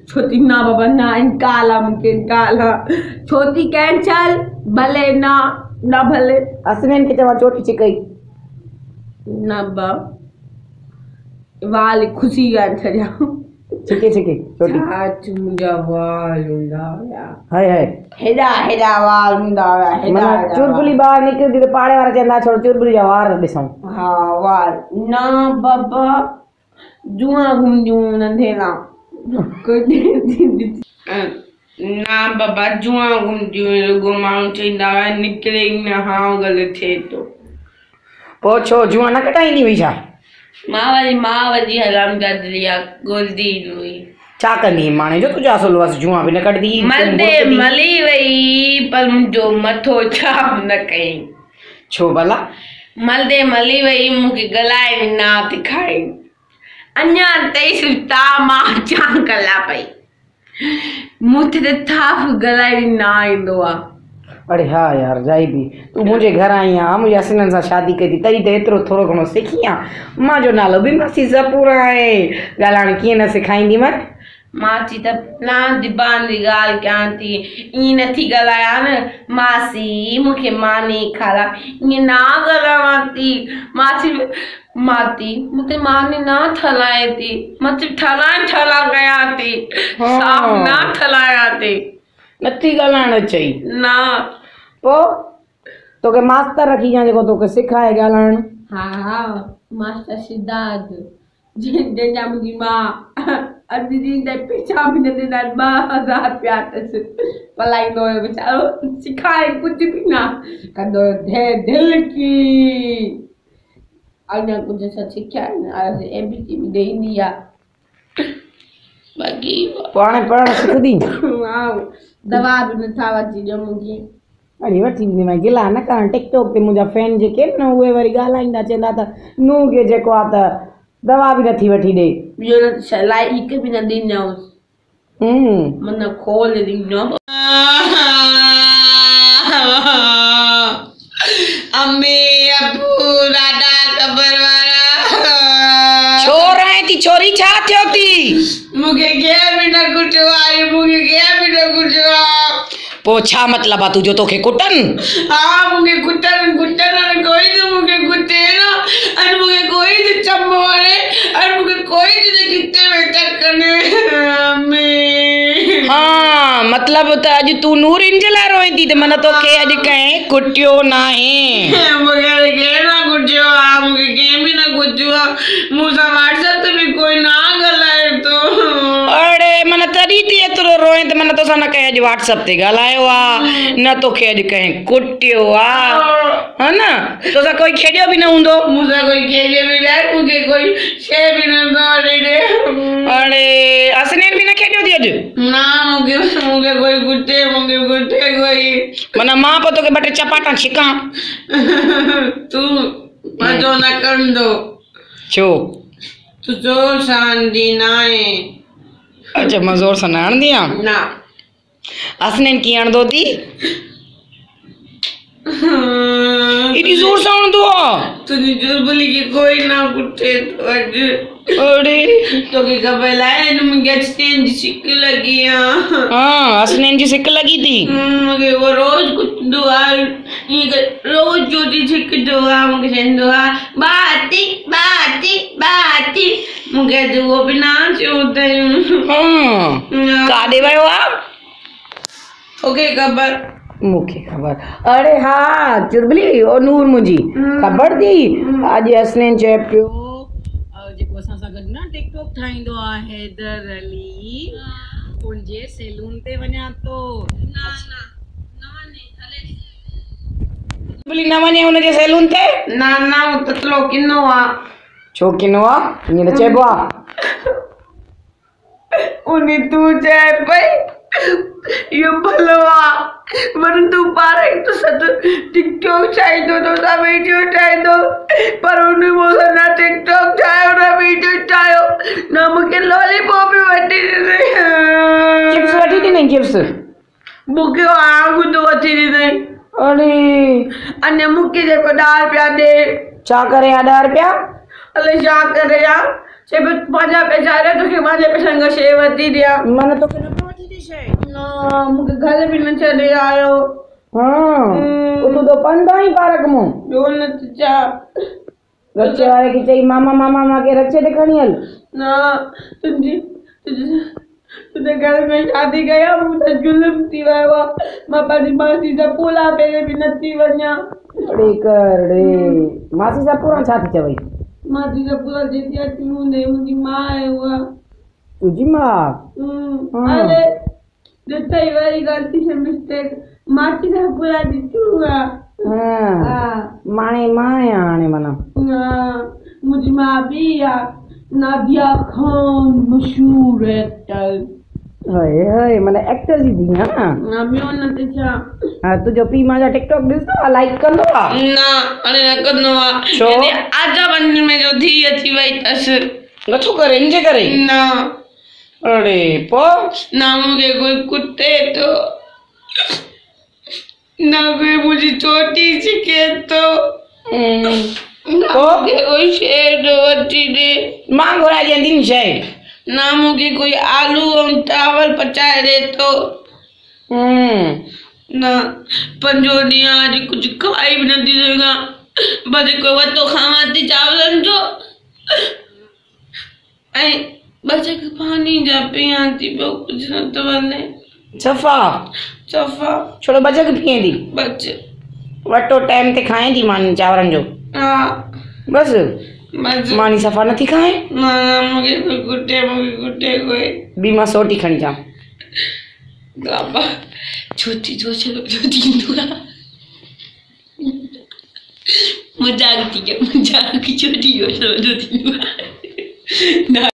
छोटी ना बाबा ना इनकाला मुके इनकाला छोटी कैंसल भले ना भले असनेन के चवा चोटी चिकई ना बा वाली खुशी गान छजा चिके छोटी चाच मुंजा वाल हुंदा या हाय हेडा वाल हुंदा हेडा चुरबुली बाहर निकल दी पाड़े वाला चंदा छोड़ चुरबुली जा वार दिसऊं हां वाल ना बाबा जुआ घुमजू नंधेला ना बाबा जुआ घुमजू घुमाऊं चंदा निकले न हां गलत थे तो पोछो जुआ न कटाईंदी हुई छा मावाजी हराम गदलिया गोलदी हुई छा कंदी माने जो तुझा असुल वस जुआ भी न कटदी मलदे मली वई पर मुंजो मथो छाप न कई छो भला मलदे मली वई मुके गलाए ना दिखाई अन्या तई सुता मां चांकला पई मुथे थाफ गलाए ना इंदो आ अरे हाँ यार जाई भी तू मुझे घर आई आ मुझे असनन सा शादी कई तई ते एतरो थोरो घणो सिखी आ मां जो नालो भी मासी जपूरा है गालाण किए न सिखाईंदी मत माची त ना दिबान दी गाल क्या थी ई नथी गलाया न मासी मुखे मानी खाला ये ना गलावाती माती मुते माने ना थलाए थी मत थला गया थी साफ ना थलाया थी नथी गालाण चई ना पो तो के मास्टर रखी जा जो तो के सिखाए गालाण हां मास्टर सिद्धार्थ जे जा मुजी मां अदी दे पीछा भी न 2000 प्याटस पलाई दो बेचारो सिखाए कुछ भी ना कदो दे दिल की अने कुछ सा सिखाए आज एबीसी भी दे दिया बाकी पढ़ सिखदी वाओ दवा भी न था वची जो मुजी अरे वठी दी मैं गिला न कर टिकटॉक ते मुजा फैन जे के न उए वरी गालाइंदा चंदा त नु के जेको आ त दवा भी नथी वठी दे यो सलाई एक भी न दिनो मन खोल दिनो अम्मी अबू दादा कबर वाला छोर है ती छोरी छा थियो ती मुके के भी न कुटवाई मुके के भी न कुटवा पो छा मतलब आ तुजो तोखे कुटन हां मुके कुटन कोई तो मुके कुटे ना और मुके कोई तो चम्मोड़े और मुके कोई तो कितने बेटा कने में हां मतलब त आज तू नूर इंजला रोई थी त मन तोखे आज कहे कुटियो नाहे मुके के ना कुटियो आ मुके के भी ना कुटियो मुसा व्हाट्सएप ते भी कोई ना गलाए तो अरे मन तरी थी एतरो रोई त मन तो सा न कहे आज व्हाट्सएप ते गलायो आ न तोखे आज कहे कुटियो आ है ना तो सा कोई खेडियो भी न हुंदो मुसा कोई खेडियो भी ना मुके कोई छे भी न दौड़े रे अरे असनेन भी न खेडियो थी आज ना मुके कोई कुटे कोई मना मां पतो के बटे चपाटा छिका तू मजो न कंदो छो तू जोर शांति नाए अच्छा मजोर सा नाण दिया ना असनेन की आण दो दी इडी जोर सा आण दो तुझी जुलबुली की कोई ना कुटे तो आज अरे तो के खबर लाए न मुझे असनेन जी सिक लगी हां असनेन जी सिक लगी थी मुझे वो रोज कुछ दुआ ये रोज जोती सिक दुआ मुझे सेंदुआ बाती मुझे तो वो बिना चोते हां का देवायो आ ओके खबर मुखे खबर अरे हाँ चुरबली ओ नूर मुंजी खबर दी आज असनेन चे पियो जेको असां सा गड ना टिकटॉक ठाइंदो आ हैदर अली उनजे सैलून ते वणा तो ना वने हले बोली ना वने उनजे सैलून ते ना वो ततलो किनो आ छो किनो आ इन चेबो आ उनी तू जाए भाई यो भलवा मन तू पारे तो सत टिकटॉक चाहिए तो सा वीडियो चाहिए तो पर उन्हें बोला ना टिकटॉक चाहिए ना वीडियो चाहिए ना मुझे लॉलीपॉप भी वटी चिप्स वटी थी नहीं चिप्स मुझे आगू तो वटी नहीं अरे अने मूंखे जेको 10 रुपया ॾे छा करे 10 रुपया? अले छा करे यार चए पंहिंजा पैसा ॾे तोखे मुंहिंजे पैसनि खां शइ वठी ॾियां मन तोखे न पियो वठी ॾे शइ न मूंखे घर बि न छॾे आयो तूं तो पंदा ही पार्क में ॿियो न चा रक्षे वारे खे चई मामा मामा मांखे रक्षे ते खणी हल न तुंहिंजे घर में शादी कया मूं जुल्म थी वियो आहे मां पंहिंजी मासी जा पूला पहिरें बि नथी वञा अड़े कर रे मासी सां पूरा छा थी चवई मासी जा पूला जेती अची हूंदे मुंहिंजी मां आहे उहा तुंहिंजी मां अरे ॾिठई वरी ग़लती से मिस्टेक मासी जा पूला ॾिठूं माणे मां आहियां हाणे माना मुंहिंजी मां बि आहे नादिया खान मशहूर एक्टर हाय हाय माना एक्टर जी थी ना ॿियो न त छा हा तुंहिंजो पीउ मुंहिंजा टिकटॉक ॾिसंदो आहे लाइक कंदो आहे न हाणे न कंदो आहे छो आजा वञ में जो धी अची वई अथसि नथो करे इनजे करे न अड़े पोइ ना मूंखे कोई कुटे थो ना कोई मुंहिंजी चोटी छिके थो मूंखे कोई शइ थो वठी ॾे मां घुराए ॾींदी न शइ ना मूंखे कोई आलू ऐं चावल पचाए ॾे थो न 5 ॾींहं अॼु कुझु खाई बि नथी सघां बसि हिकु वतो खावां थी चांवरनि जो ऐं बसि हिकु पाणी जा पियां थी ॿियो कुझु न थो वञे सफ़ा छोड़ो बजक पीएंदी बच वटो टाइम ते खाएंदी मानी चांवरनि जो हा बस मानी सफ़ा नथी खाए मूंखे कोई कुटे कोई बि मां सोटी खणी अचां गाबा छोटी जो थींदो आहे मजाक थी कया मजाक छोटी जो थींदो आहे